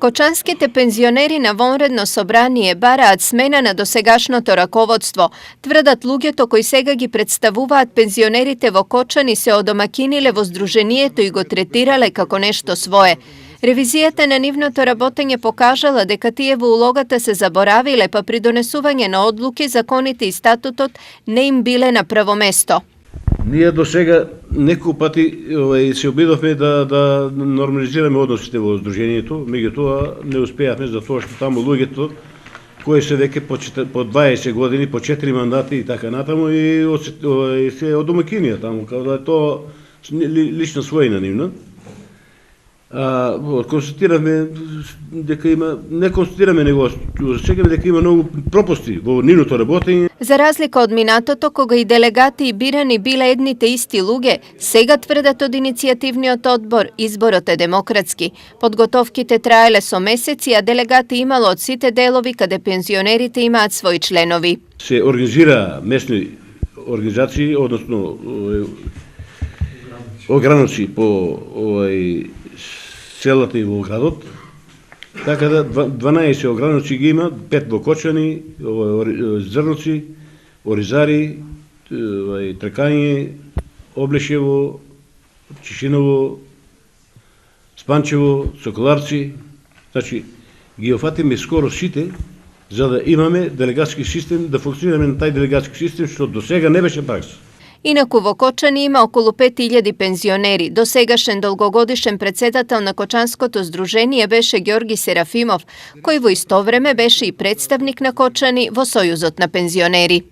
Кочанските пензионери на вонредно собрание бараат смена на досегашното раководство. Тврдат луѓето кои сега ги представуваат пензионерите во Кочани се одомакиниле во здруженијето и го третирале како нешто свое. Ревизијата на нивното работење покажала дека тие во улогата се заборавиле, па при донесување на одлуки законите и статутот не им биле на прво место. Ние до сега неколку пати се обидовме да нормализираме односите во здруженијето, меѓутоа не успеавме затоа што таму луѓето кои се веќе по 20 години, по 4 мандати и така натаму и се одомакинија таму, као да е тоа лична својина нивна. Констатираме дека има, не констатираме него, чекаме дека има многу пропусти во нивното работење. За разлика од минатото, кога и делегати и бирани биле едните исти луѓе, сега тврдат од иницијативниот одбор, изборот е демократски. Подготовките траеле со месеци, а делегати имало од сите делови каде пензионерите имаат своји членови. Се организира местни организации, односно ограници по селата и во градот, така да 12 ограници ги има, 5 во Кочани, Зрновци, Оризари, Трекање, Облешево, Чишиново, Спанчево, Соколарци. Значи, ги офатиме скоро сите, за да имаме делегатски систем, да функционираме на тај делегатски систем, што до сега не беше пракса. Инаку во Кочани има околу 5000 пензионери. Досегашен долгогодишен председател на Кочанското здружение беше Ѓорги Серафимов, кој во исто време беше и представник на Кочани во Сојузот на пензионери.